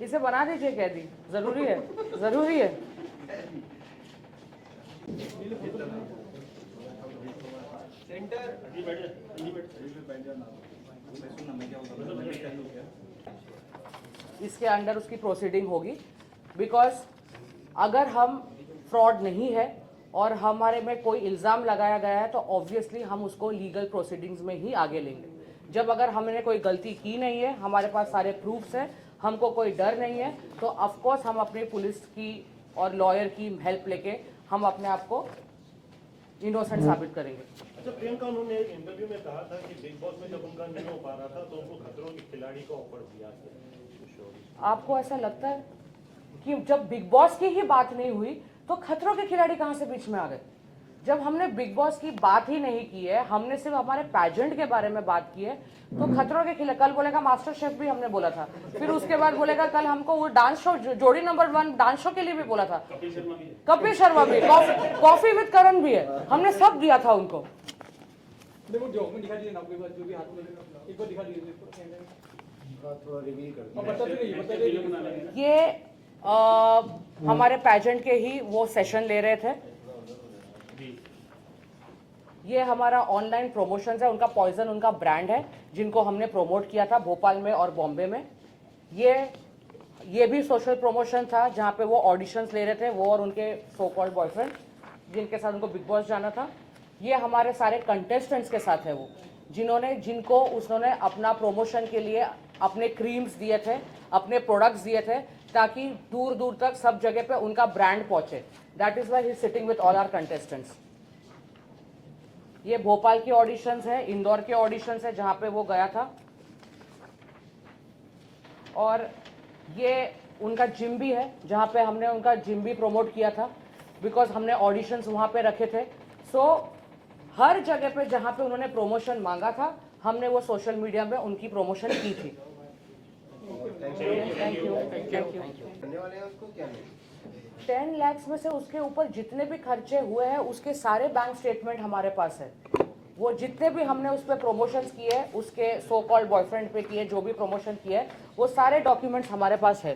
इसे बना दीजिए कैदी, जरूरी है, जरूरी है। इसके अंडर उसकी प्रोसीडिंग होगी, बिकॉज अगर हम फ्रॉड नहीं है और हमारे में कोई इल्ज़ाम लगाया गया है तो ऑब्वियसली हम उसको लीगल प्रोसीडिंग्स में ही आगे लेंगे। जब अगर हमने कोई गलती की नहीं है, हमारे पास सारे प्रूफ्स हैं, हमको कोई डर नहीं है, तो ऑफकोर्स हम अपनी पुलिस की और लॉयर की हेल्प लेके हम अपने आप को इनोसेंट साबित करेंगे। अच्छा प्रियंका, उन्होंने एक इंटरव्यू में कहा था कि बिग बॉस में जब उनका नहीं हो पा रहा था तो उनको खतरों के खिलाड़ी का ऑफर दिया था। आपको ऐसा लगता है कि जब बिग बॉस की ही बात नहीं हुई तो खतरों के खिलाड़ी कहां से बीच में आ गए? जब हमने बिग बॉस की बात ही नहीं की है, हमने सिर्फ हमारे पैजेंट के बारे में बात की है, तो खतरों के खिलाड़ी, कल बोलेगा मास्टर शेफ भी हमने बोला था, फिर उसके बाद बोलेगा कल हमको वो डांस शो, जोड़ी नंबर 1 डांस शो के लिए भी बोला था, कपिल शर्मा भी, कॉफी विद करण भी है, हमने सब दिया था उनको। ये हमारे पैजेंट के ही वो सेशन ले रहे थे। ये हमारा ऑनलाइन प्रमोशन है, उनका पॉइजन उनका ब्रांड है जिनको हमने प्रमोट किया था भोपाल में और बॉम्बे में। ये भी सोशल प्रमोशन था जहाँ पे वो ऑडिशंस ले रहे थे, वो और उनके सो कॉल्ड बॉयफ्रेंड जिनके साथ उनको बिग बॉस जाना था। ये हमारे सारे कंटेस्टेंट्स के साथ है वो, जिनको उसने अपना प्रमोशन के लिए अपने क्रीम्स दिए थे, अपने प्रोडक्ट्स दिए थे, ताकि दूर दूर तक सब जगह पे उनका ब्रांड पहुंचे। That is why he is sitting with all our contestants. ये भोपाल के ऑडिशंस है, इंदौर के ऑडिशंस है जहां पे वो गया था, और ये उनका जिम भी है जहां पे हमने उनका जिम भी प्रमोट किया था, बिकॉज हमने ऑडिशंस वहां पे रखे थे। सो हर जगह पे जहां पे उन्होंने प्रमोशन मांगा था, हमने वो सोशल मीडिया में उनकी प्रमोशन की थी। Thank you. 10 लाख में से उसके ऊपर जितने भी खर्चे हुए हैं उसके सारे बैंक स्टेटमेंट हमारे पास है। वो जितने भी हमने उस पर प्रमोशंस किए, उसके सो कॉल्ड बॉयफ्रेंड पे किए, जो भी प्रमोशन किए, वो सारे डॉक्यूमेंट्स हमारे पास है।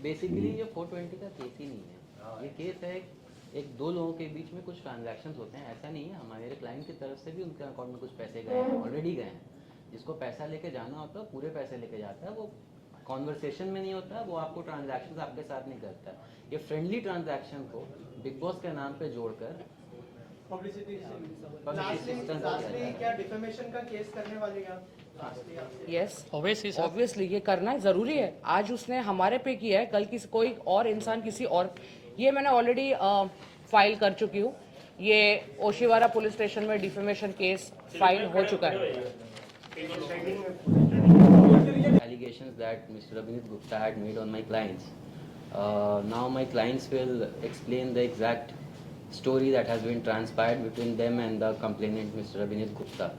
बेसिकली ये 420 का केस ही नहीं है, ये केस है एक दो लोगों के बीच में कुछ ट्रांजैक्शंस होते हैं। ऐसा नहीं है, हमारे क्लाइंट की तरफ से भी उनके अकाउंट में कुछ पैसे गए हैं, ऑलरेडी गए हैं। जिसको पैसा लेके जाना होता है पूरे पैसे लेके जाता है, वो कॉन्वर्सेशन में नहीं होता, वो आपको ट्रांजैक्शंस आपके साथ नहीं करता। ये फ्रेंडली ट्रांजैक्शन को बिग बॉस के नाम पे जोड़कर पब्लिसिटी क्या डिफेमेशन का केस करने वाले हैं आप? यस, ऑब्वियसली ये करना है, जरूरी है। आज उसने हमारे पे किया है, कल किसी कोई और इंसान किसी और, ये मैंने ऑलरेडी फाइल कर चुकी हूँ। ये ओशिवारा पुलिस स्टेशन में डिफेमेशन केस फाइल हो चुका है। allegations that Mr. Abhinit Gupta had made on my clients. Now my clients will explain the exact story that has been transpired between them and the complainant Mr. Abhinit Gupta.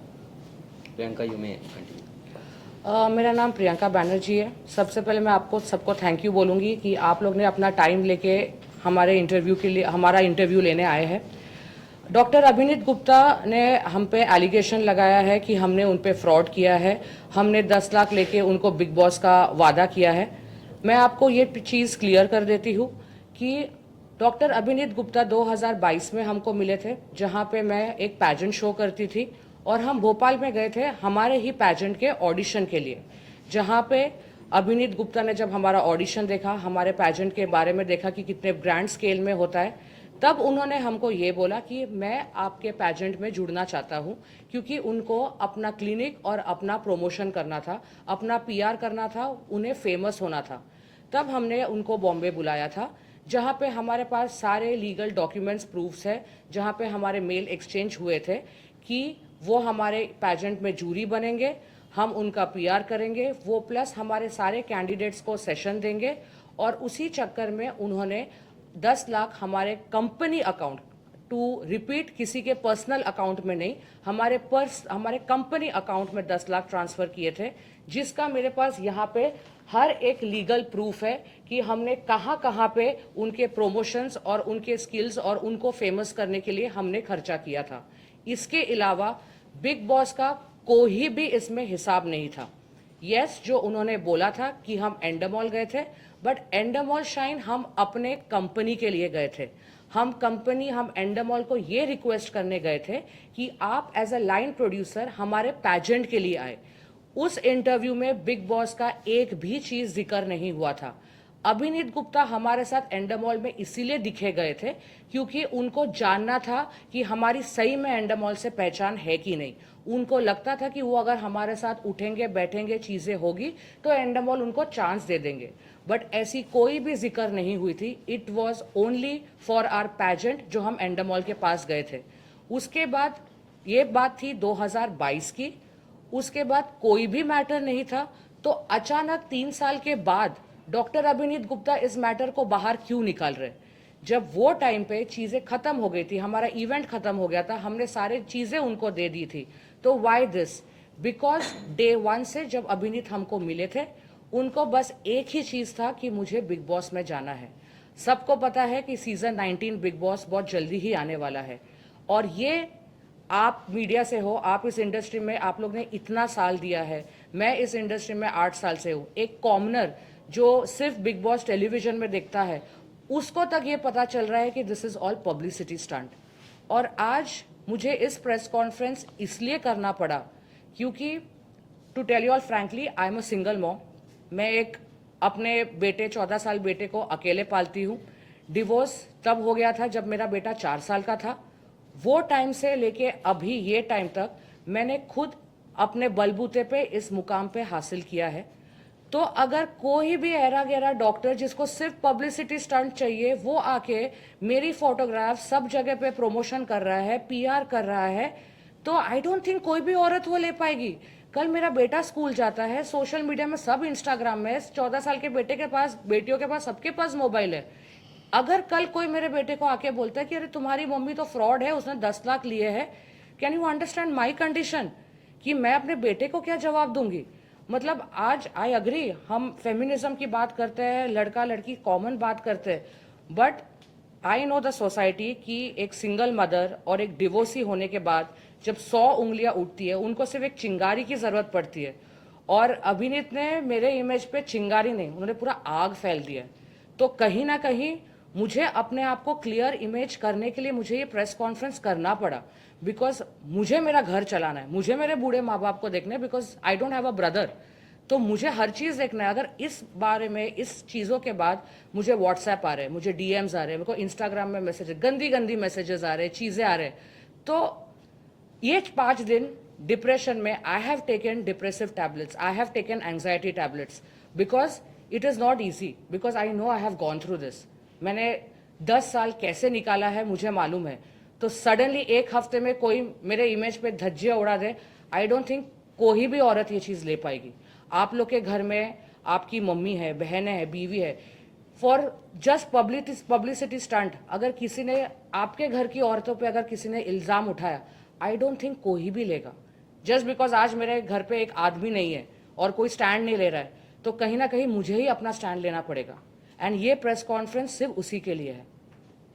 Priyanka, you may continue. मेरा नाम प्रियंका बैनर्जी है। सबसे पहले मैं आपको सबको thank you बोलूँगी कि आप लोग ने अपना टाइम लेके हमारे इंटरव्यू के लिए हमारा इंटरव्यू लेने आए हैं। डॉक्टर अभिनीत गुप्ता ने हम पे एलिगेशन लगाया है कि हमने उन पे फ्रॉड किया है, हमने 10 लाख लेके उनको बिग बॉस का वादा किया है। मैं आपको ये चीज़ क्लियर कर देती हूँ कि डॉक्टर अभिनीत गुप्ता 2022 में हमको मिले थे, जहाँ पे मैं एक पैजेंट शो करती थी, और हम भोपाल में गए थे हमारे ही पैजेंट के ऑडिशन के लिए, जहाँ पे अभिनीत गुप्ता ने जब हमारा ऑडिशन देखा, हमारे पैजेंट के बारे में देखा कि कितने ग्रैंड स्केल में होता है, तब उन्होंने हमको ये बोला कि मैं आपके पैजेंट में जुड़ना चाहता हूँ, क्योंकि उनको अपना क्लिनिक और अपना प्रमोशन करना था, अपना पीआर करना था, उन्हें फेमस होना था। तब हमने उनको बॉम्बे बुलाया था, जहाँ पे हमारे पास सारे लीगल डॉक्यूमेंट्स प्रूफ्स है, जहाँ पे हमारे मेल एक्सचेंज हुए थे कि वो हमारे पैजेंट में जूरी बनेंगे, हम उनका पीआर करेंगे, वो प्लस हमारे सारे कैंडिडेट्स को सेशन देंगे। और उसी चक्कर में उन्होंने 10 लाख हमारे कंपनी अकाउंट, टू रिपीट, किसी के पर्सनल अकाउंट में नहीं, हमारे कंपनी अकाउंट में 10 लाख ट्रांसफ़र किए थे, जिसका मेरे पास यहाँ पे हर एक लीगल प्रूफ है कि हमने कहाँ कहाँ पे उनके प्रमोशंस और उनके स्किल्स और उनको फेमस करने के लिए हमने खर्चा किया था। इसके अलावा बिग बॉस का कोई भी इसमें हिसाब नहीं था। यस, जो उन्होंने बोला था कि हम एंडामॉल गए थे, बट एंडामॉल शाइन हम अपने कंपनी के लिए गए थे। हम एंडामॉल को ये रिक्वेस्ट करने गए थे कि आप एज अ लाइन प्रोड्यूसर हमारे पैजेंट के लिए आए। उस इंटरव्यू में बिग बॉस का एक भी चीज जिक्र नहीं हुआ था। अभिनीत गुप्ता हमारे साथ एंडामॉल में इसीलिए दिखे गए थे क्योंकि उनको जानना था कि हमारी सही में एंडामॉल से पहचान है कि नहीं। उनको लगता था कि वो अगर हमारे साथ उठेंगे बैठेंगे चीजें होगी तो एंडामॉल उनको चांस दे देंगे, बट ऐसी कोई भी जिक्र नहीं हुई थी। It was only for our pageant जो हम एंडामॉल के पास गए थे। उसके बाद ये बात थी 2022 की। उसके बाद कोई भी मैटर नहीं था, तो अचानक 3 साल के बाद डॉक्टर अभिनीत गुप्ता इस मैटर को बाहर क्यों निकाल रहे? जब वो टाइम पे चीजें खत्म हो गई थी, हमारा इवेंट खत्म हो गया था, हमने सारे चीजें उनको दे दी थी, तो वाई दिस? बिकॉज डे 1 से जब अभिनीत हमको मिले थे, उनको बस एक ही चीज था कि मुझे बिग बॉस में जाना है। सबको पता है कि सीजन 19 बिग बॉस बहुत जल्दी ही आने वाला है, और ये आप मीडिया से हो, आप इस इंडस्ट्री में आप लोग ने इतना साल दिया है, मैं इस इंडस्ट्री में 8 साल से हूँ। एक कॉमनर जो सिर्फ बिग बॉस टेलीविजन में देखता है, उसको तक ये पता चल रहा है कि this is all publicity stunt. और आज मुझे इस प्रेस कॉन्फ्रेंस इसलिए करना पड़ा क्योंकि to tell you all frankly, I am a single mom. मैं एक अपने बेटे 14 साल बेटे को अकेले पालती हूँ। डिवोर्स तब हो गया था जब मेरा बेटा 4 साल का था। वो टाइम से लेके अभी ये टाइम तक मैंने खुद अपने बलबूते पे इस मुकाम पे हासिल किया है। तो अगर कोई भी ऐरा गैरा डॉक्टर जिसको सिर्फ पब्लिसिटी स्टंट चाहिए, वो आके मेरी फोटोग्राफ सब जगह पे प्रमोशन कर रहा है, पीआर कर रहा है, तो आई डोंट थिंक कोई भी औरत वो ले पाएगी। कल मेरा बेटा स्कूल जाता है, सोशल मीडिया में सब इंस्टाग्राम में, 14 साल के बेटे के पास, बेटियों के पास, सबके पास मोबाइल है। अगर कल कोई मेरे बेटे को आके बोलता है कि अरे तुम्हारी मम्मी तो फ्रॉड है, उसने 10 लाख लिए हैं, can you understand my condition? कि मैं अपने बेटे को क्या जवाब दूंगी? मतलब आज आई अग्री, हम फेमिनिज्म की बात करते हैं, लड़का लड़की कॉमन बात करते हैं, but I know the society कि एक सिंगल मदर और एक डिवोर्सी होने के बाद जब 100 उंगलियां उठती है, उनको सिर्फ एक चिंगारी की जरूरत पड़ती है। और अभिनीत ने मेरे इमेज पे चिंगारी नहीं, उन्होंने पूरा आग फैल दिया। तो कहीं ना कहीं मुझे अपने आप को क्लियर इमेज करने के लिए मुझे ये प्रेस कॉन्फ्रेंस करना पड़ा, बिकॉज मुझे मेरा घर चलाना है, मुझे मेरे बूढ़े माँ बाप को देखना है, because I don't have a brother. तो मुझे हर चीज़ देखना है। अगर इस बारे में, इस चीज़ों के बाद मुझे व्हाट्सएप आ रहे हैं, मुझे डीएम्स आ रहे हैं, मेरे को इंस्टाग्राम में मैसेज, गंदी गंदी मैसेजेस आ रहे हैं, चीज़ें आ रहे हैं, तो ये 5 दिन डिप्रेशन में I have taken depressive tablets, I have taken anxiety tablets, because it is not easy, because I know I have gone through this. मैंने 10 साल कैसे निकाला है मुझे मालूम है। तो सडनली एक हफ्ते में कोई मेरे इमेज पे धज्जियां उड़ा दे, आई डोंट थिंक कोई भी औरत ये चीज़ ले पाएगी। आप लोग के घर में आपकी मम्मी है, बहनें हैं, बीवी है, फॉर जस्ट पब्लिसिटी स्टंट अगर किसी ने आपके घर की औरतों पे अगर किसी ने इल्ज़ाम उठाया, आई डोंट थिंक कोई भी लेगा। जस्ट बिकॉज आज मेरे घर पे एक आदमी नहीं है और कोई स्टैंड नहीं ले रहा है, तो कहीं ना कहीं मुझे ही अपना स्टैंड लेना पड़ेगा। एंड ये प्रेस कॉन्फ्रेंस सिर्फ उसी के लिए है।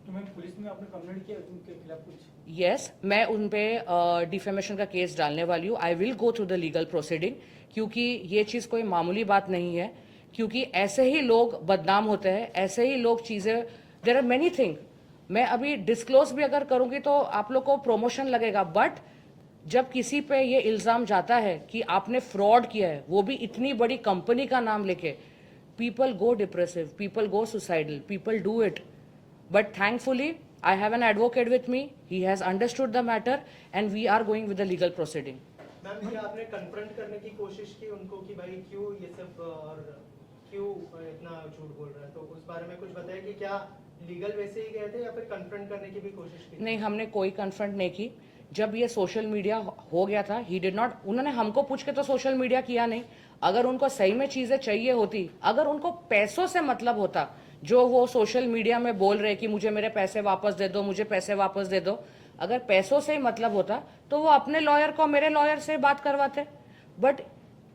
तो मैम, पुलिस ने आपने कंप्लेंट किया उनके खिलाफ कुछ? यस, मैं उन पे डिफेमेशन का केस डालने वाली हूँ। I will go through the legal proceeding, क्योंकि ये चीज़ कोई मामूली बात नहीं है, क्योंकि ऐसे ही लोग बदनाम होते हैं, ऐसे ही लोग चीज़ें, देर आर मेनी थिंग। मैं अभी डिस्क्लोज भी अगर करूँगी तो आप लोग को प्रमोशन लगेगा, बट जब किसी पे ये इल्ज़ाम जाता है कि आपने फ्रॉड किया है, वो भी इतनी बड़ी कंपनी का नाम लेके, people go depressive, people go suicidal, people do it. But thankfully, I have an advocate with me. He has understood the matter, and we are going with the legal proceeding. Ma'am, क्या आपने confront करने की कोशिश की उनको कि भाई क्यों ये सब और क्यों इतना झूठ बोल रहा है? तो उस बारे में कुछ बताया कि क्या लीगल वे से ही गए थे या फिर कन्फ्रंट करने की भी कोशिश की? नहीं, हमने कोई कन्फ्रंट नहीं की। जब ये सोशल मीडिया हो गया था, ही डिड नॉट, उन्होंने हमको पूछ के तो सोशल मीडिया किया नहीं। अगर उनको सही में चीज़ें चाहिए होती, अगर उनको पैसों से मतलब होता, जो वो सोशल मीडिया में बोल रहे कि मुझे मेरे पैसे वापस दे दो, मुझे पैसे वापस दे दो, अगर पैसों से ही मतलब होता तो वो अपने लॉयर को मेरे लॉयर से बात करवाते। बट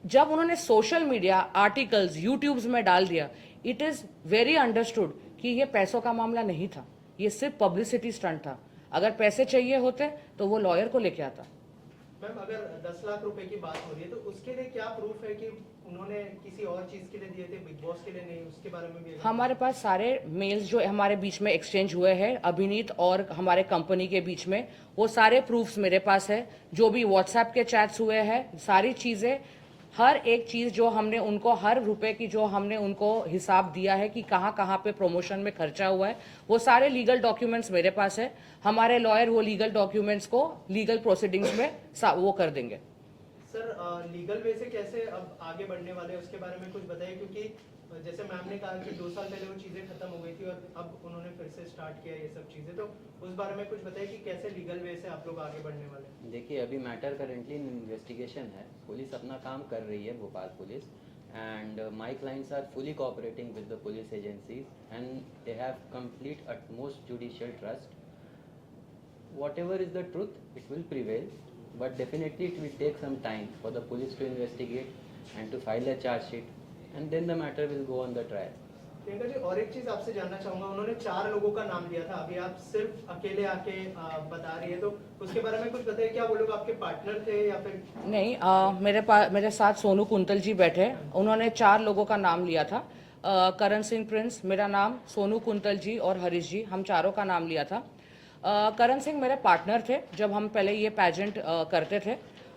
जब उन्होंने सोशल मीडिया आर्टिकल्स यूट्यूब्स में डाल दिया, इट इज़ वेरी अंडरस्टूड कि ये पैसों का मामला नहीं था, ये सिर्फ पब्लिसिटी स्टंट था। अगर पैसे चाहिए होते तो वो लॉयर को लेके आता। मैम अगर 10 लाख रुपए की बात हो रही है तो उसके लिए क्या प्रूफ है कि उन्होंने किसी और चीज के लिए दिए थे, बिग बॉस के लिए नहीं, उसके बारे में भी अगर- हमारे पास सारे मेल्स जो हमारे बीच में एक्सचेंज हुए हैं अभिनीत और हमारे कंपनी के बीच में, वो सारे प्रूफ्स मेरे पास है। जो भी व्हाट्सएप के चैट्स हुए हैं, सारी चीज़ें, हर एक चीज़ जो हमने उनको, हर रुपए की जो हमने उनको हिसाब दिया है कि कहाँ कहाँ पे प्रमोशन में खर्चा हुआ है, वो सारे लीगल डॉक्यूमेंट्स मेरे पास है। हमारे लॉयर वो लीगल डॉक्यूमेंट्स को लीगल प्रोसीडिंग्स में वो कर देंगे। सर लीगल वे से कैसे अब आगे बढ़ने वाले हैं उसके बारे में कुछ बताइए, क्योंकि जैसे मैम ने कहा कि 2 साल पहले वो चीजें खत्म हो गई थी और अब उन्होंने फिर से स्टार्ट किया ये सब चीजें, तो उस बारे में कुछ बताइए कि कैसे लीगल वे से आप लोग आगे बढ़ने वाले हैं। देखिए अभी मैटर करेंटली इन्वेस्टिगेशन है, पुलिस अपना काम कर रही है, Bhopal police, and my clients are fully cooperating with the police agencies and they have complete utmost judicial trust. Whatever is the truth, it will prevail, but definitely it will take some time for the police to investigate and to file a charge sheet, and then the matter will go on the trial. Priyanka ji, और एक चीज आपसे जानना चाहूंगा, उन्होंने 4 लोगों का नाम लिया था, अभी आप सिर्फ अकेले आके बता रही है, तो उसके बारे में कुछ बताइए, क्या वो लोग आपके पार्टनर थे या फिर नहीं, मेरे साथ सोनू कुंतल जी बैठे, उन्होंने 4 लोगों का नाम लिया था। करण सिंह प्रिंस, मेरा नाम, सोनू कुंतल जी और हरीश जी, हम चारों का नाम लिया था। करण सिंह मेरे पार्टनर थे जब हम पहले ये पैजेंट करते थे,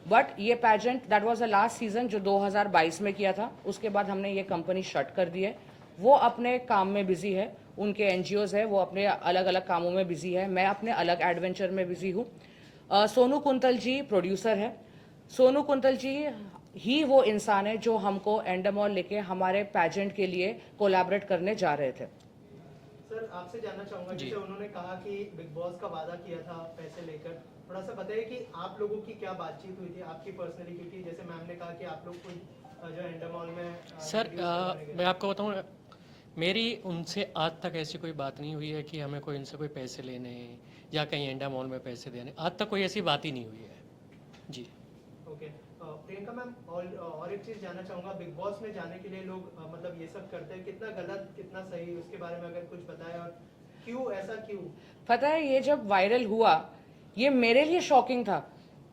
बट ये pageant that was the last season जो 2022 में किया था, उसके बाद हमने ये कंपनी शट कर दी है। वो अपने काम में बिजी है, उनके एनजीओज है, वो अपने अलग अलग कामों में बिजी है, मैं अपने अलग एडवेंचर में बिजी हूँ। सोनू कुंतल जी प्रोड्यूसर है। सोनू कुंतल जी ही वो इंसान है जो हमको एंडामॉल लेके हमारे पैजेंट के लिए कोलैबोरेट करने जा रहे थे। सर आपसे जानना चाहूंगा, जैसे उन्होंने कहा कि बिग बॉस का वादा किया था पैसे लेकर, थोड़ा सा बताइए कि आप लोगों की क्या बातचीत हुई थी आपकी पर्सनली, क्योंकि जैसे मैम ने कहा कि आप लोग कोई जो एंडामॉल में सर introduce करवाने गए। मैं आपको बताऊं, मेरी उनसे आज तक ऐसी कोई बात नहीं हुई है कि हमें कोई इनसे कोई पैसे लेने हैं या कहीं एंडा मॉल में पैसे देने, आज तक कोई ऐसी बात ही नहीं हुई है जी। ओके प्रियंका मैम, और एक चीज जानना चाहूंगा, बिग बॉस में जाने के लिए लोग मतलब ये सब करते हैं, कितना गलत कितना सही, उसके बारे में अगर कुछ बताएं, और क्यों ऐसा क्यों? पता है, ये जब वायरल हुआ, ये मेरे लिए शॉकिंग था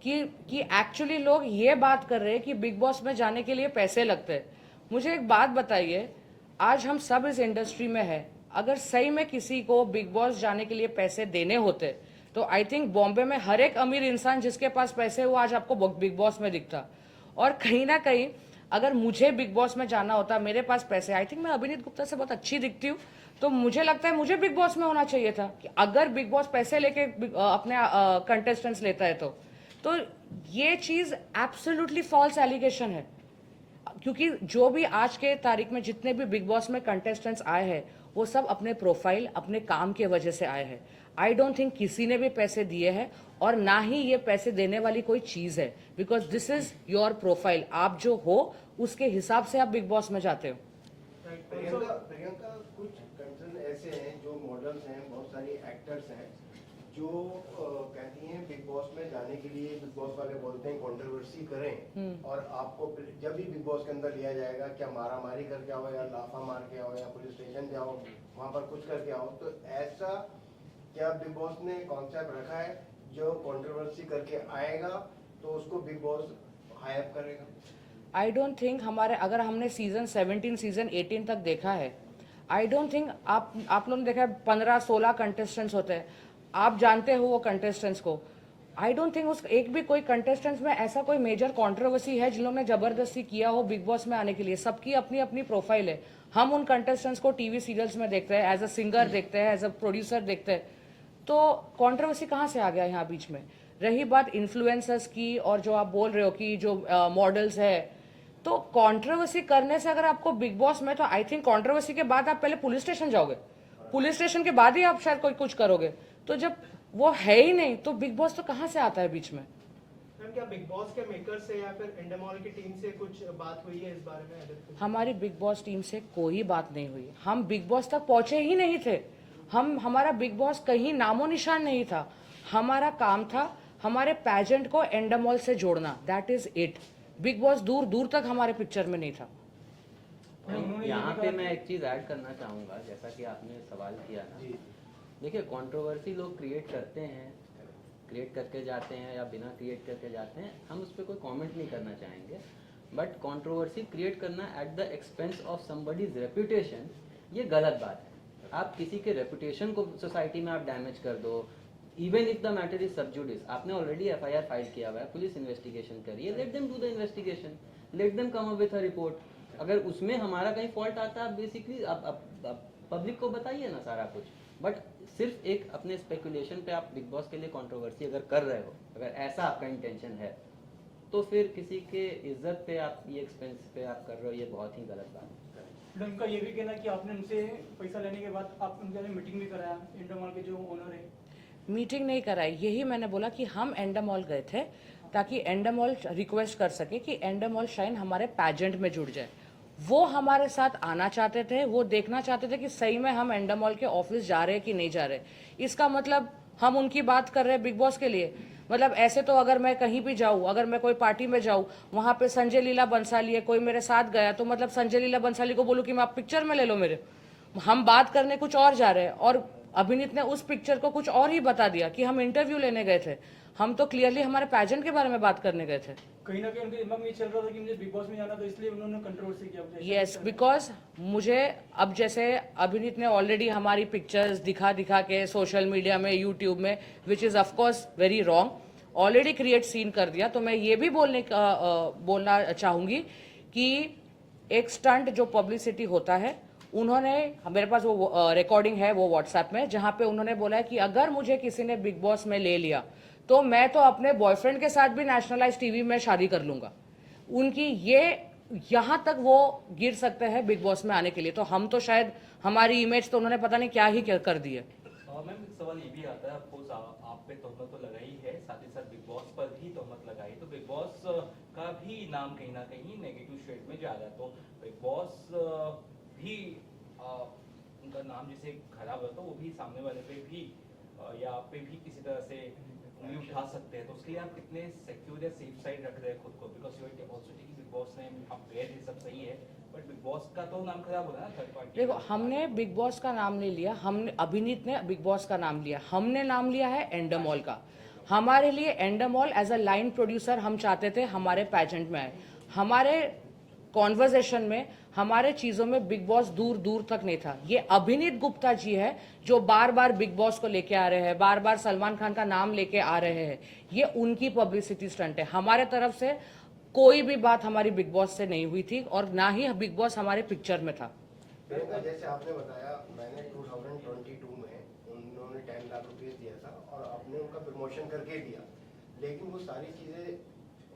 कि एक्चुअली लोग ये बात कर रहे हैं कि बिग बॉस में जाने के लिए पैसे लगते हैं। मुझे एक बात बताइए, आज हम सब इस इंडस्ट्री में है, अगर सही में किसी को बिग बॉस जाने के लिए पैसे देने होते तो आई थिंक बॉम्बे में हर एक अमीर इंसान जिसके पास पैसे वो आज आपको बिग बॉस में दिखता। और कहीं ना कहीं अगर मुझे बिग बॉस में जाना होता, मेरे पास पैसे, आई थिंक मैं अभिनीत गुप्ता से बहुत अच्छी दिखती हूँ, तो मुझे लगता है मुझे बिग बॉस में होना चाहिए था। कि अगर बिग बॉस पैसे लेके अपने कंटेस्टेंट्स लेता है तो ये चीज एब्सोल्युटली फॉल्स एलिगेशन है। क्योंकि जो भी आज के तारीख में जितने भी बिग बॉस में कंटेस्टेंट्स आए हैं, वो सब अपने प्रोफाइल, अपने काम के वजह से आए हैं। आई डोंट थिंक किसी ने भी पैसे दिए हैं, और ना ही ये पैसे देने वाली कोई चीज है, because this is your profile. आप जो हो उसके हिसाब से आप बिग बॉस में जाते हो। प्रियंका, कुछ कंसर्न ऐसे हैं जो मॉडल्स हैं, बहुत सारी एक्टर्स हैं जो कहती हैं बिग बॉस में जाने के लिए, बिग बॉस वाले बोलते हैं कंट्रोवर्सी करें, और आपको जब भी बिग बॉस के अंदर लिया जाएगा, क्या मारा मारी करके आओ या लाफा मार के आओ या पुलिस स्टेशन जाओ, वहाँ पर कुछ करके आओ, तो ऐसा क्या बिग बॉस ने कॉन्सेप्ट रखा है जो कंट्रोवर्सी करके आएगा तो उसको बिग बॉस हायर करेगा? आई डोंट थिंक हमारे, अगर हमने सीजन 17 सीजन 18 तक देखा है, आई डोंट थिंक आप लोगों ने देखा है 15-16 कंटेस्टेंट्स होते हैं, आप जानते हो वो कंटेस्टेंट्स को। आई डोंट थिंक उस एक भी कोई कंटेस्टेंट्स में ऐसा कोई मेजर कंट्रोवर्सी है जिन लोगों ने जबरदस्ती किया हो बिग बॉस में आने के लिए। सबकी अपनी अपनी प्रोफाइल है। हम उन कंटेस्टेंट्स को टीवी सीरियल्स में देखते हैं, एज अ सिंगर देखते हैं, एज अ प्रोड्यूसर देखते हैं, तो कंट्रोवर्सी कहाँ से आ गया यहाँ बीच में? रही बात इन्फ्लुएंसर्स की, और जो आप बोल रहे हो कि जो मॉडल्स है, तो कंट्रोवर्सी करने से अगर आपको बिग बॉस में, तो आई थिंक कंट्रोवर्सी के बाद आप पहले पुलिस स्टेशन जाओगे, पुलिस स्टेशन के बाद ही आप शायद कोई कुछ करोगे। तो जब वो है ही नहीं तो बिग बॉस तो कहाँ से आता है बीच में? मैम, क्या बिग बॉस के मेकर से या फिर एंडामॉल की टीम से कुछ बात हुई है इस बारे में? अगर कुछ हमारी बिग बॉस टीम से कोई बात नहीं हुई। हम बिग बॉस तक पहुंचे ही नहीं थे। हमारा बिग बॉस कहीं नामो निशान नहीं था। हमारा काम था हमारे पैजेंट को एंडामॉल से जोड़ना, that is it. Big boss दूर दूर तक हमारे पिक्चर में नहीं था। यहाँ पे मैं एक चीज़ ऐड करना चाहूँगा, जैसा कि आपने सवाल किया ना, देखिए कंट्रोवर्सी लोग क्रिएट करते हैं क्रिएट करके जाते हैं या बिना क्रिएट करके जाते हैं, हम उस पर कोई कमेंट नहीं करना चाहेंगे। बट कंट्रोवर्सी क्रिएट करना at the expense of somebody's reputation, ये गलत बात है। आप किसी के रेपुटेशन को सोसाइटी में आप डैमेज कर दो, even if the matter is सब जुडिस, आपने ऑलरेडी एफआईआर फाइल किया हुआ है, पुलिस इन्वेस्टिगेशन करिए, let them do the investigation, let them come up with a report. अगर उसमें हमारा कहीं फॉल्ट आता है, बेसिकली आप पब्लिक को बताइए ना सारा कुछ। बट सिर्फ एक अपने स्पेकुलेशन पे आप बिग बॉस के लिए कंट्रोवर्सी अगर कर रहे हो, अगर ऐसा आपका इंटेंशन है, तो फिर किसी के इज्जत पे आप ये एक्सपेंस पे आप कर रहे हो, ये बहुत ही गलत बात है। मैडम, उनका ये भी कहना है कि आपने उनसे पैसा लेने के बाद आप उनके साथ मीटिंग भी कराया, इंडोमॉल के जो ओनर है। मीटिंग नहीं कराई, यही मैंने बोला कि हम एंडामॉल गए थे ताकि एंडामॉल रिक्वेस्ट कर सके कि एंडामॉल शाइन हमारे पैजेंट में जुड़ जाए। वो हमारे साथ आना चाहते थे, वो देखना चाहते थे कि सही में हम एंडामॉल के ऑफिस जा रहे हैं कि नहीं जा रहे। इसका मतलब हम उनकी बात कर रहे हैं बिग बॉस के लिए। मतलब ऐसे तो अगर मैं कहीं भी जाऊँ, अगर मैं कोई पार्टी में जाऊँ, वहाँ पे संजय लीला बंसाली है, कोई मेरे साथ गया, तो मतलब संजय लीला बंसाली को बोलूँ कि मैं आप पिक्चर में ले लो मेरे। हम बात करने कुछ और जा रहे हैं और अभिनीत ने उस पिक्चर को कुछ और ही बता दिया कि हम इंटरव्यू लेने गए थे। हम तो क्लियरली हमारे पैजेंट के बारे में बात करने गए थे। कहीं ना कहीं उनके दिमाग में ये चल रहा था कि मुझे बिग बॉस में जाना, तो इसलिए उन्होंने कंट्रोवर्सी किया। यस, बिकॉज मुझे अब जैसे अभिनीत ने ऑलरेडी हमारी पिक्चर्स दिखा दिखा के सोशल मीडिया में, यूट्यूब में, which is of course very wrong, already create scene कर दिया। तो मैं ये भी बोलना चाहूँगी कि एक स्टंट जो पब्लिसिटी होता है, उन्होंने, मेरे पास वो रिकॉर्डिंग है वो व्हाट्सएप में, जहाँ पे उन्होंने बोला है कि अगर मुझे किसी ने बिग बॉस में ले लिया तो मैं तो अपने बॉयफ्रेंड के साथ भी नेशनलाइज टीवी में शादी कर लूंगा। उनकी ये यहाँ तक वो गिर सकते हैं बिग बॉस में आने के लिए। तो हम तो शायद हमारी इमेज तो उन्होंने पता नहीं क्या ही कर दी है। मैम, सवाल ये भी आता है, अफकोर्स आप पे तोहमत तो लगाई है, साथ ही साथ बिग बॉस पर भी तोहमत लगाई, तो बिग बॉस का भी नाम कहीं ना कहीं नेगेटिव शेड में जा रहा है। तो बिग बॉस भी उनका नाम जैसे खराब है, तो वो भी सामने वाले पे भी या आप पे भी किसी तरह से उंगली उठा सकते हैं। तो उसके लिए आप कितने सिक्योर या सेफ साइड रख रहे हैं खुद को? Because you are also taking Bigg Boss ने आप गए थे, सब सही है, बट बिग बॉस का तो नाम खराब हो रहा है ना थर्ड पार्टी। देखो, हमने बिग बॉस का नाम नहीं लिया, हमने, अभिनीत ने बिग बॉस का नाम लिया, हमने नाम लिया है एंडामॉल का। हमारे लिए एंडामॉल एज अ लाइन प्रोड्यूसर हम चाहते थे हमारे पैजेंट में आए। हमारे कॉन्वर्जेशन में, हमारे चीज़ों में बिग बॉस दूर दूर तक नहीं था। ये अभिनीत गुप्ता जी है जो बार बार बिग बॉस को लेके आ रहे हैं, बार बार सलमान खान का नाम लेके आ रहे हैं। ये उनकी पब्लिसिटी स्टंट है। हमारे तरफ से कोई भी बात हमारी बिग बॉस से नहीं हुई थी और ना ही बिग बॉस हमारे पिक्चर में था। जैसे आपने बताया, मैंने 2022 में उन्होंने 10 लाख रुपये दिया था और आपने उनका प्रमोशन करके दिया, लेकिन वो सारी चीजें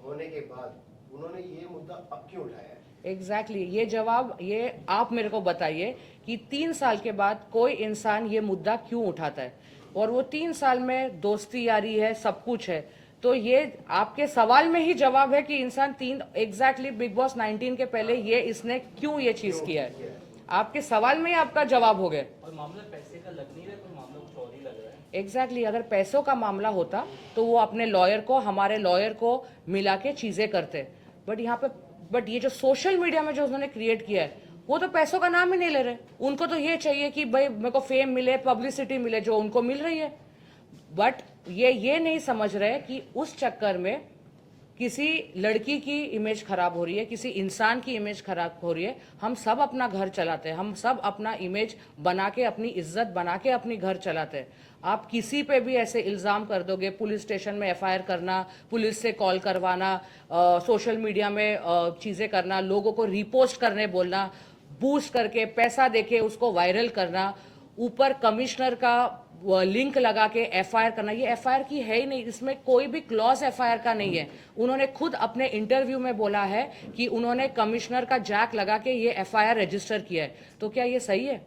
होने के बाद उन्होंने ये मुद्दा अब क्यों उठाया है? एग्जैक्टली ये जवाब ये आप मेरे को बताइए कि 3 साल के बाद कोई इंसान ये मुद्दा क्यों उठाता है? और वो 3 साल में दोस्ती यारी है, सब कुछ है। तो ये आपके सवाल में ही जवाब है कि इंसान एग्जैक्टली बिग बॉस 19 के पहले ये इसने क्यों ये चीज किया है। आपके सवाल में ही आपका जवाब हो गया। और मामला पैसे का लग नहीं रहा, कोई मामला कुछ और ही लग रहा है। एग्जैक्टली अगर पैसों का मामला होता तो वो अपने लॉयर को, हमारे लॉयर को मिला के चीजें करते। बट ये जो सोशल मीडिया में जो उन्होंने क्रिएट किया है, वो तो पैसों का नाम ही नहीं ले रहे। उनको तो ये चाहिए कि भाई मेरे को फेम मिले, पब्लिसिटी मिले, जो उनको मिल रही है। बट ये नहीं समझ रहे कि उस चक्कर में किसी लड़की की इमेज खराब हो रही है, किसी इंसान की इमेज खराब हो रही है। हम सब अपना घर चलाते हैं, हम सब अपना इमेज बना के, अपनी इज्जत बना के अपनी घर चलाते हैं। आप किसी पे भी ऐसे इल्ज़ाम कर दोगे, पुलिस स्टेशन में एफआईआर करना, पुलिस से कॉल करवाना, सोशल मीडिया में चीज़ें करना, लोगों को रीपोस्ट करने बोलना, बूस्ट करके पैसा देके उसको वायरल करना, ऊपर कमिश्नर का लिंक लगा के एफआईआर करना। ये एफआईआर की है ही नहीं, इसमें कोई भी क्लॉज एफआईआर का नहीं है। उन्होंने खुद अपने इंटरव्यू में बोला है कि उन्होंने कमिश्नर का जैक लगा के ये एफआईआर रजिस्टर किया है। तो क्या ये सही है?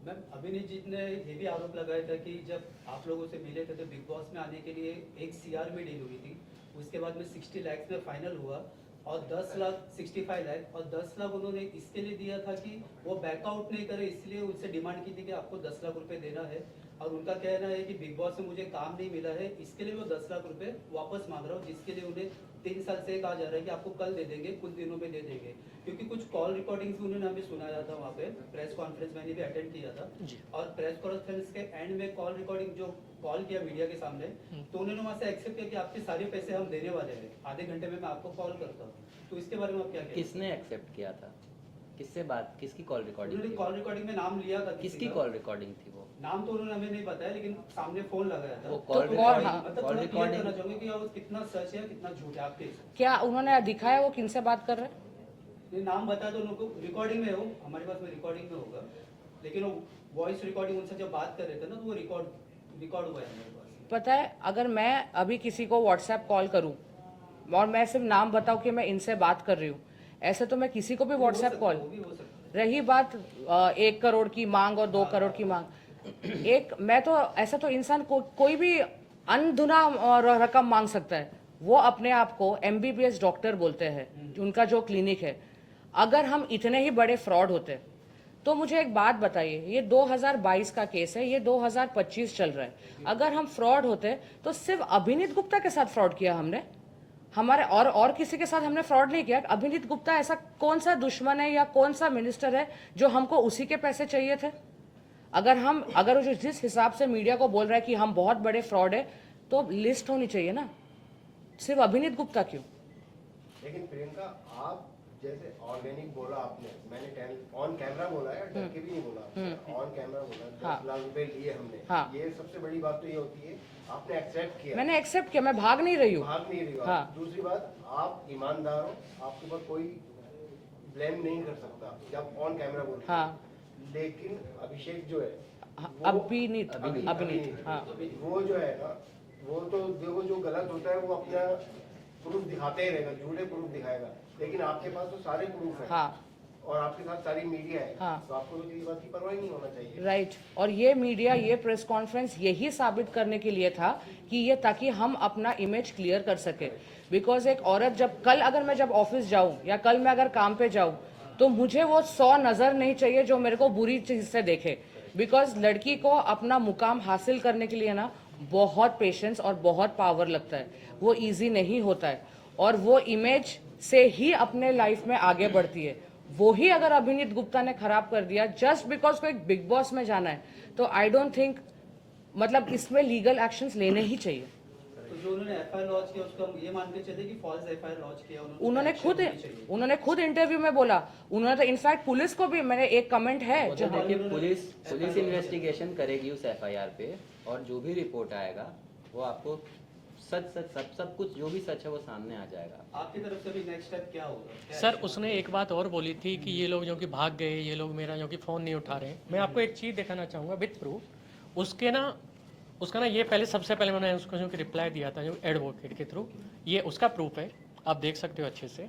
मैम, अभिनीत जी ने ये भी आरोप लगाया था कि जब आप लोगों से मिले थे तो बिग बॉस में आने के लिए एक सीआर में डील हुई थी, उसके बाद में 60 लाख में फाइनल हुआ और 10 लाख 65 लाख और 10 लाख उन्होंने इसके लिए दिया था कि वो बैकआउट नहीं करे, इसलिए उनसे डिमांड की थी कि आपको 10 लाख रुपए देना है। और उनका कहना है कि बिग बॉस में मुझे काम नहीं मिला है, इसके लिए वो 10 लाख रुपए वापस मांग रहा हूँ, जिसके लिए उन्हें 3 साल से कहा जा रहा है कि आपको कल दे देंगे, कुछ दिनों में दे देंगे, क्योंकि कुछ कॉल रिकॉर्डिंग्स भी उन्होंने हमें सुनाया था वहाँ पे, प्रेस कॉन्फ्रेंस मैंने भी अटेंड किया था, और प्रेस कॉन्फ्रेंस के एंड में कॉल रिकॉर्डिंग जो कॉल किया मीडिया के सामने, तो उन्होंने वहाँ से एक्सेप्ट किया कि आपके सारे पैसे हम देने वाले हैं, आधे घंटे में मैं आपको कॉल करता हूँ। तो इसके बारे में आप क्या कहेंगे? किसने एक्सेप्ट किया था? किससे बात, किसकी कॉल रिकॉर्डिंग उन्होंने थी? कॉल रिकॉर्डिंग में नाम लिया था किसकी का। कॉल रिकॉर्डिंग थी वो? नाम तो उन्होंने हमें नहीं बताया, लेकिन सामने फोन लगाया था। वो तो कॉल recording- हाँ, मतलब कॉल थोड़ा clear रिकॉर्डिंग- करना चाहूंगी कि वो कितना सच है कितना झूठ है आपके हिसाब क्या उन्होंने दिखाया वो किनसे बात कर रहे हैं? से। ये नाम बता तो उनको रिकॉर्डिंग में हो, हमारे पास में रिकॉर्डिंग में होगा, लेकिन वो वॉइस रिकॉर्डिंग उनसे जब बात कर रहे थे ना, तो वो रिकॉर्ड हुआ है हमारे पास। पता है, अगर मैं अभी किसी को व्हाट्सएप कॉल करूं और मैं सिर्फ नाम बताऊं कि मैं इनसे बात कर रही हूं, ऐसे तो मैं किसी को भी व्हाट्सएप कॉल, वो भी हो सकता है। रही बात 1 करोड़ की मांग और 2 करोड़ की मांग, मैं तो ऐसा तो इंसान कोई भी अनधुना रकम मांग सकता है। वो अपने आप को MBBS डॉक्टर बोलते हैं, उनका जो क्लिनिक है। अगर हम इतने ही बड़े फ्रॉड होते तो मुझे एक बात बताइए, ये 2022 का केस है, ये 2025 चल रहा है। अगर हम फ्रॉड होते तो सिर्फ अभिनीत गुप्ता के साथ फ्रॉड किया हमने, हमारे और किसी के साथ हमने फ्रॉड नहीं किया। अभिनीत गुप्ता ऐसा कौन सा दुश्मन है या कौन सा मिनिस्टर है जो हमको उसी के पैसे चाहिए थे? अगर जिस हिसाब से मीडिया को बोल रहा है कि हम बहुत बड़े फ्रॉड है, तो लिस्ट होनी चाहिए ना, सिर्फ अभिनीत गुप्ता क्यों? लेकिन प्रियंका, आप जैसे ऑर्गेनिक बोला आपने, मैंने ऑन कैमरा बोला है, डर के भी नहीं बोला, ऑन कैमरा बोला, 10 लाख रुपए लिए हमने। हाँ। ये सबसे बड़ी बात तो ये होती है, आपने एक्सेप्ट किया, मैंने एक्सेप्ट किया, मैं भाग नहीं रही हूँ। भाग नहीं रही हो। हाँ। दूसरी बात, आप ईमानदार हो, आपके ऊपर कोई ब्लेम नहीं कर सकता जब ऑन कैमरा बोलते हैं। हाँ, लेकिन अभिषेक जो है, अभिनीत, हाँ, वो जो है ना, वो तो देखो जो गलत होता है वो अपना प्रूफ दिखाते ही रहेगा, झूठे प्रूफ दिखाएगा, लेकिन आपके पास तो सारे प्रूफ हैं। हाँ, और आपके साथ सारी मीडिया है। हाँ। तो आपको तो किसी बात की परवाह ही नहीं होना चाहिए। राइट। और ये मीडिया, ये प्रेस कॉन्फ्रेंस यही साबित करने के लिए था कि ये, ताकि हम अपना इमेज क्लियर कर सके। बिकॉज एक औरत अगर मैं जब ऑफिस जाऊं या कल मैं अगर काम पे जाऊं, तो मुझे वो 100 नजर नहीं चाहिए जो मेरे को बुरी चीज से देखे। बिकॉज लड़की को अपना मुकाम हासिल करने के लिए ना बहुत पेशेंस और बहुत पावर लगता है, वो इजी नहीं होता है, और वो इमेज से ही अपने लाइफ में आगे बढ़ती है। वो ही अगर अभिनीत गुप्ता ने खराब कर दिया जस्ट बिकॉज को एक बिग बॉस में जाना है, तो आई डोंट थिंक, मतलब इसमें लीगल एक्शंस लेने ही चाहिए। तो जो उन्होंने FIR लॉन्च किया उसको हम ये मान के चले कि फॉल्स FIR लॉन्च किया उन्होंने खुद इंटरव्यू में बोला। उन्होंने तो इनफैक्ट पुलिस को भी, मैंने एक कमेंट है वो तो जहाँ देखिए, पुलिस इन्वेस्टिगेशन करेगी उस FIR पे, और जो भी रिपोर्ट आएगा वो आपको सब कुछ जो भी सच है वो सामने आ जाएगा। आपकी तरफ से भी नेक्स्ट स्टेप क्या होगा? सर उसने एक बात और बोली थी कि ये लोग जो कि भाग गए, ये लोग मेरा जो कि फ़ोन नहीं उठा रहे हैं। मैं आपको एक चीज़ दिखाना चाहूँगा विथ प्रूफ। उसका ना ये पहले, सबसे पहले मैंने उसको जो कि रिप्लाई दिया था जो एडवोकेट के थ्रू, ये उसका प्रूफ है, आप देख सकते हो अच्छे से।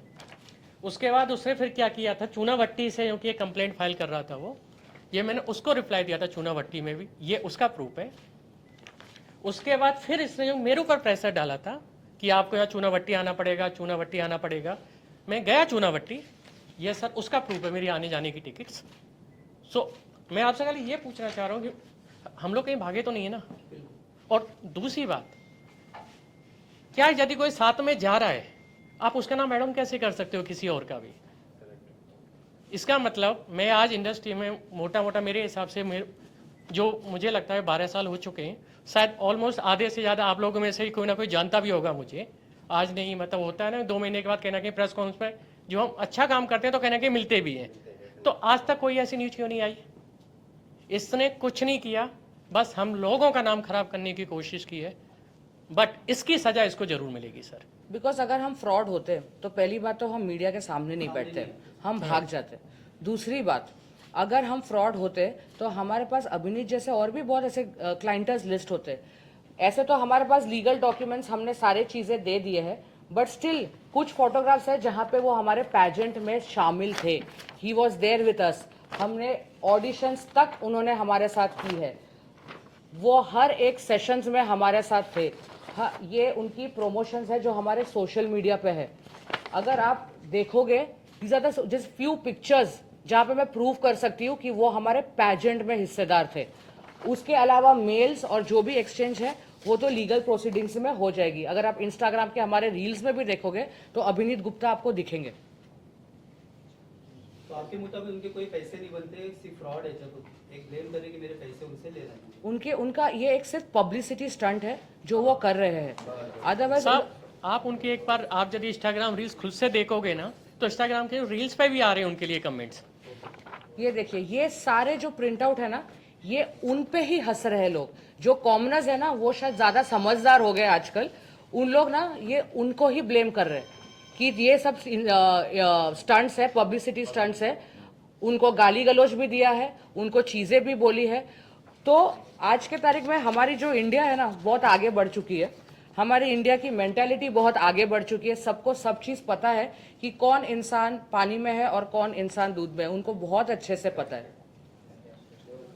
उसके बाद उसने फिर क्या किया था, चूनाभट्टी से जो कि ये कंप्लेंट फाइल कर रहा था वो, ये मैंने उसको रिप्लाई दिया था चूनाभट्टी में भी, ये उसका प्रूफ है। उसके बाद फिर इसने जो मेरे ऊपर प्रेशर डाला था कि आपको यहाँ चूनाभट्टी आना पड़ेगा, चूनाभट्टी आना पड़ेगा। मैं गया चूनाभट्टी, ये सर उसका प्रूफ है मेरी आने जाने की टिकट्स। सो मैं आपसे खाली ये पूछना चाह रहा हूँ कि हम लोग कहीं भागे तो नहीं है ना। और दूसरी बात, क्या यदि कोई साथ में जा रहा है, आप उसका नाम मैडम कैसे कर सकते हो किसी और का भी? इसका मतलब मैं आज इंडस्ट्री में मोटा मोटा मेरे हिसाब से जो मुझे लगता है 12 साल हो चुके हैं, शायद ऑलमोस्ट आधे से ज़्यादा आप लोगों में से कोई ना कोई जानता भी होगा मुझे। आज नहीं, मतलब होता है ना 2 महीने के बाद कहीं ना कहीं प्रेस कॉन्फ्रेंस में जो हम अच्छा काम करते हैं तो कहीं ना कहीं मिलते भी हैं। तो आज तक कोई ऐसी न्यूज़ क्यों नहीं आई? इसने कुछ नहीं किया, बस हम लोगों का नाम खराब करने की कोशिश की है, बट इसकी सजा इसको जरूर मिलेगी सर। बिकॉज अगर हम फ्रॉड होते तो पहली बात तो हम मीडिया के सामने नहीं बैठते, हम भाग जाते। दूसरी बात, अगर हम फ्रॉड होते तो हमारे पास अभिनीत जैसे और भी बहुत ऐसे क्लाइंटर्स लिस्ट होते। ऐसे तो हमारे पास लीगल डॉक्यूमेंट्स हमने सारे चीज़ें दे दिए हैं, बट स्टिल कुछ फोटोग्राफ्स है जहाँ पे वो हमारे पैजेंट में शामिल थे। He was there with us, हमने ऑडिशंस तक उन्होंने हमारे साथ की है, वो हर एक सेशंस में हमारे साथ थे। हाँ, ये उनकी प्रमोशंस है जो हमारे सोशल मीडिया पे है। अगर आप देखोगे, these are the just few pictures जहाँ पे मैं प्रूव कर सकती हूँ कि वो हमारे पैजेंट में हिस्सेदार थे। उसके अलावा मेल्स और जो भी एक्सचेंज है वो तो लीगल प्रोसीडिंग्स में हो जाएगी। अगर आप इंस्टाग्राम के हमारे रील्स में भी देखोगे तो अभिनीत गुप्ता आपको दिखेंगे। तो आपके मुताबिक उनके कोई पैसे नहीं बनते, सिर्फ फ्रॉड है? जब एक ब्लेम करे कि मेरे पैसे उनसे ले रहे हैं, उनका ये एक सिर्फ पब्लिसिटी स्टंट है जो वो कर रहे हैं। अदरवाइज साहब आप उनकी एक बार आप यदि इंस्टाग्राम रील्स खुद से देखोगे ना तो इंस्टाग्राम के रील्स पे भी आ रहे हैं उनके लिए कमेंट्स। ये देखिए, ये सारे जो प्रिंट आउट है ना, ये उन पे ही हंस रहे लोग। जो कॉमनर्स है ना, वो शायद ज्यादा समझदार हो गए आजकल। उन लोग ना ये उनको ही ब्लेम कर रहे हैं कि ये सब स्टंट्स है, पब्लिसिटी स्टंट्स है। उनको गाली गलौज भी दिया है, उनको चीजें भी बोली है। तो आज के तारीख में हमारी जो इंडिया है ना, बहुत आगे बढ़ चुकी है। हमारी इंडिया की मेंटालिटी बहुत आगे बढ़ चुकी है। सबको सब चीज़ पता है कि कौन इंसान पानी में है और कौन इंसान दूध में है, उनको बहुत अच्छे से पता है।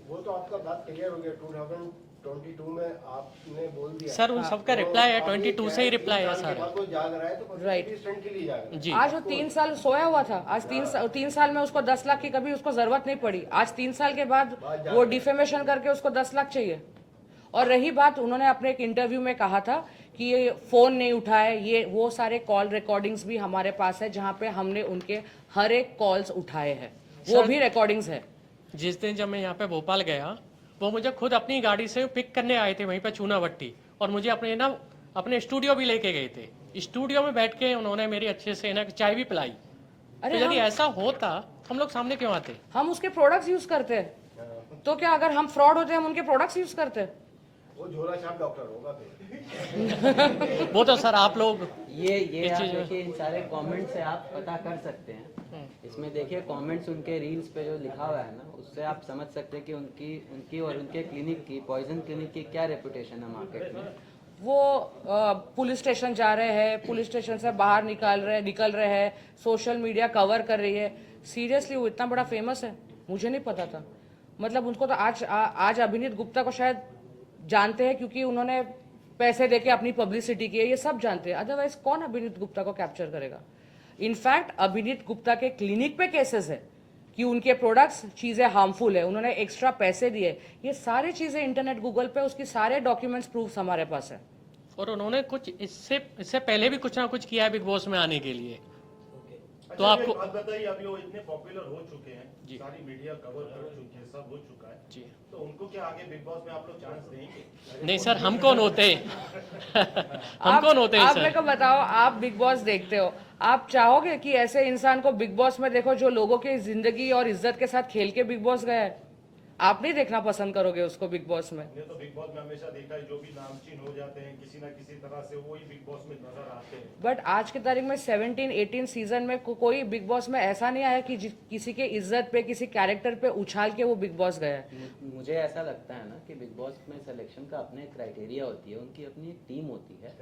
वो तो आपका बात क्लियर हो गया। 2022 में आपने बोल दिया सर उन सबका रिप्लाई है, 22 से ही रिप्लाई है सर। वो जाग रहा है तो राइट स्टंट के लिए जाग रहा है। जी आज वो 3 साल सोया हुआ था। आज 3 साल में उसको 10 लाख की कभी उसको जरूरत नहीं पड़ी। आज 3 साल के बाद वो डिफेमेशन करके उसको 10 लाख चाहिए। और रही बात, उन्होंने अपने एक इंटरव्यू में कहा था कि ये फोन नहीं उठाए, ये वो सारे कॉल रिकॉर्डिंग्स भी हमारे पास है जहां पे हमने उनके हर एक कॉल्स उठाए हैं, वो भी रिकॉर्डिंग्स है। जिस दिन जब मैं यहाँ पे भोपाल गया, वो मुझे खुद अपनी गाड़ी से पिक करने आए थे वहीं पे चूनावट्टी, और मुझे अपने स्टूडियो भी लेके गए थे। स्टूडियो में बैठ के उन्होंने मेरी अच्छे से ना चाय भी पिलाई। तो यदि ऐसा होता हम लोग सामने क्यों आते? हम उसके प्रोडक्ट्स यूज करते हैं। तो क्या अगर हम फ्रॉड होते हम उनके प्रोडक्ट्स यूज करते? वो झोला छाप डॉक्टर होगा फिर। वो तो सर आप लोग ये आप देखिए, इन सारे कमेंट से आप पता कर सकते हैं। इसमें देखिए कमेंट्स उनके रील्स पे जो लिखा हुआ है ना, उससे आप समझ सकते हैं कि उनकी और उनके क्लिनिक की, पॉइजन क्लिनिक की क्या रेपुटेशन है मार्केट में। वो पुलिस स्टेशन जा रहे हैं, पुलिस स्टेशन से बाहर निकल रहे हैं, सोशल मीडिया कवर कर रही है। सीरियसली वो इतना बड़ा फेमस है, मुझे नहीं पता था। मतलब उनको तो आज अभिनीत गुप्ता को शायद जानते हैं क्योंकि उन्होंने पैसे देके अपनी पब्लिसिटी की है, ये सब जानते हैं। अदरवाइज कौन अभिनीत गुप्ता को कैप्चर करेगा? इनफैक्ट अभिनीत गुप्ता के क्लिनिक पे केसेस है कि उनके प्रोडक्ट्स चीजें हार्मफुल है, उन्होंने एक्स्ट्रा पैसे दिए। ये सारी चीजें इंटरनेट गूगल पे, उसकी सारे डॉक्यूमेंट्स प्रूफ्स हमारे पास है। और उन्होंने कुछ इससे पहले भी कुछ ना कुछ किया है बिग बॉस में आने के लिए। अच्छा, तो आपको एक बात बताइए, अभी वो इतने पॉपुलर हो चुके हैं, जी। सारी मीडिया कवर कर चुकी है, सब हो चुका है जी, तो उनको क्या आगे बिग बॉस में आप लोग चांस देंगे? नहीं सर, हम कौन होते हम कौन होते हैं आप सर? मेरे को बताओ, आप बिग बॉस देखते हो, आप चाहोगे कि ऐसे इंसान को बिग बॉस में देखो जो लोगों की जिंदगी और इज्जत के साथ खेल के बिग बॉस गया है? आप नहीं देखना पसंद करोगे उसको बिग बॉस में। हमने तो बिग बॉस में हमेशा देखा है, जो भी नामचीन हो जाते हैं किसी ना किसी तरह से, वो ही बिग बॉस में नजर आते हैं। बट आज की तारीख में 17-18 सीजन में कोई बिग बॉस में ऐसा नहीं आया कि किसी के इज्जत पे, किसी कैरेक्टर पे उछाल के वो बिग बॉस गया है। मुझे ऐसा लगता है ना कि बिग बॉस में सिलेक्शन का अपने क्राइटेरिया होती है, उनकी अपनी एक टीम होती है।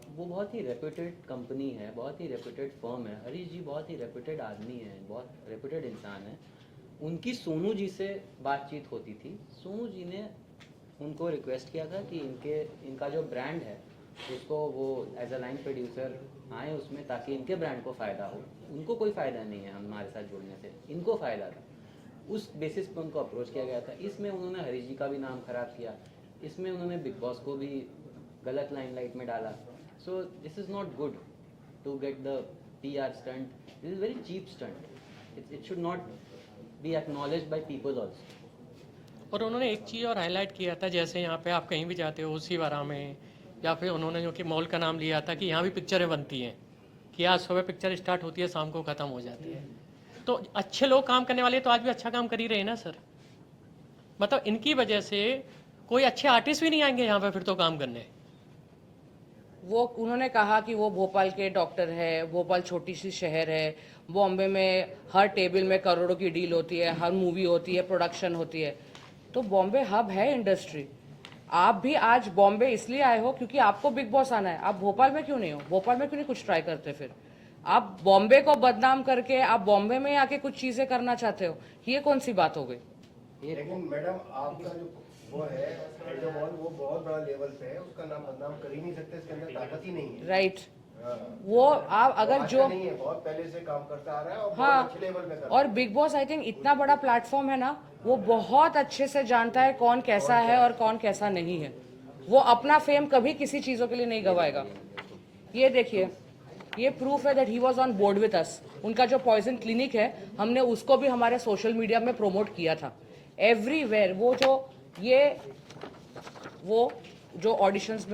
वो बहुत ही रेप्यूटेड कंपनी है, बहुत ही रेप्यूटेड फर्म है। हरीश जी बहुत ही रेप्यूटेड आदमी है, बहुत रेप्यूटेड इंसान है। उनकी सोनू जी से बातचीत होती थी। सोनू जी ने उनको रिक्वेस्ट किया था कि इनका जो ब्रांड है उसको वो एज अ लाइन प्रोड्यूसर आए उसमें, ताकि इनके ब्रांड को फ़ायदा हो। उनको कोई फ़ायदा नहीं है हमारे साथ जुड़ने से, इनको फ़ायदा था। उस बेसिस पे उनको अप्रोच किया गया था। इसमें उन्होंने हरीश जी का भी नाम खराब किया, इसमें उन्होंने बिग बॉस को भी गलत लाइमलाइट में डाला। So this is not good to get the PR stunt. This is very cheap stunt. It should not be acknowledged by people also। और उन्होंने एक चीज़ और हाईलाइट किया था, जैसे यहाँ पे आप कहीं भी जाते हो उसी वारा में, या फिर उन्होंने जो कि मॉल का नाम लिया था कि यहाँ भी पिक्चरें बनती हैं, कि आज सुबह पिक्चर स्टार्ट होती है, शाम को ख़त्म हो जाती है। तो अच्छे लोग काम करने वाले तो आज भी अच्छा काम कर ही रहे हैं ना सर। मतलब इनकी वजह से कोई अच्छे आर्टिस्ट भी नहीं आएंगे यहाँ पे फिर तो काम करने। वो उन्होंने कहा कि वो भोपाल के डॉक्टर है, भोपाल छोटी सी शहर है, बॉम्बे में हर टेबल में करोड़ों की डील होती है, हर मूवी होती है, प्रोडक्शन होती है। तो बॉम्बे हब है इंडस्ट्री। आप भी आज बॉम्बे इसलिए आए हो क्योंकि आपको बिग बॉस आना है। आप भोपाल में क्यों नहीं हो? भोपाल में क्यों नहीं कुछ ट्राई करते? फिर आप बॉम्बे को बदनाम करके आप बॉम्बे में आके कुछ चीजें करना चाहते हो, ये कौन सी बात हो गई? लेकिन मैडम आपका जो वो है एंडोमॉल, वो बहुत बड़ा लेवल पे है, उसका नाम बदनाम कर ही नहीं सकते, इसके अंदर ताकत ही नहीं है। राइट। वो आप अगर जो नहीं है, बहुत पहले से काम करता आ रहा है और हाँ, बहुत अच्छे लेवल पे कर रहा और बिग बॉस आई थिंक इतना बड़ा प्लेटफॉर्म है ना, वो बहुत अच्छे से जानता है कौन कैसा है और कौन कैसा नहीं है। वो अपना फेम कभी किसी चीज़ों के लिए नहीं गवाएगा। ये देखिए, ये प्रूफ है that he was on board with us. उनका जो पॉइजन क्लिनिक है, हमने उसको भी हमारे सोशल मीडिया में प्रमोट किया था एवरीवेयर। वो जो ऑडिशंस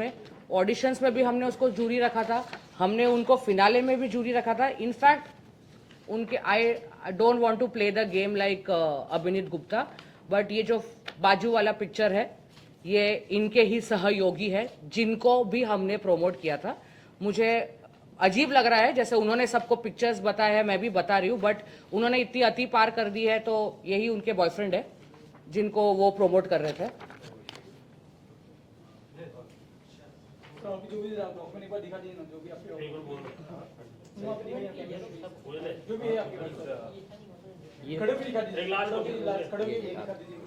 में भी हमने उसको जूरी रखा था, हमने उनको फिनाले में भी जूरी रखा था। इनफैक्ट उनके I don't want to play the game like Abhinit Gupta, but ये जो बाजू वाला पिक्चर है ये इनके ही सहयोगी है जिनको भी हमने प्रमोट किया था। मुझे अजीब लग रहा है जैसे उन्होंने सबको पिक्चर्स बताया है, मैं भी बता रही हूँ, बट उन्होंने इतनी अति पार कर दी है। तो यही उनके बॉयफ्रेंड है जिनको वो प्रमोट कर रहे थे। तो अभी जो भी डॉक्यूमेंट एक बार दिखा दीजिए ना, जो भी आपके जो भी है आपके पास। खड़े भी दिखा दीजिए, खड़े भी दिखा दीजिए।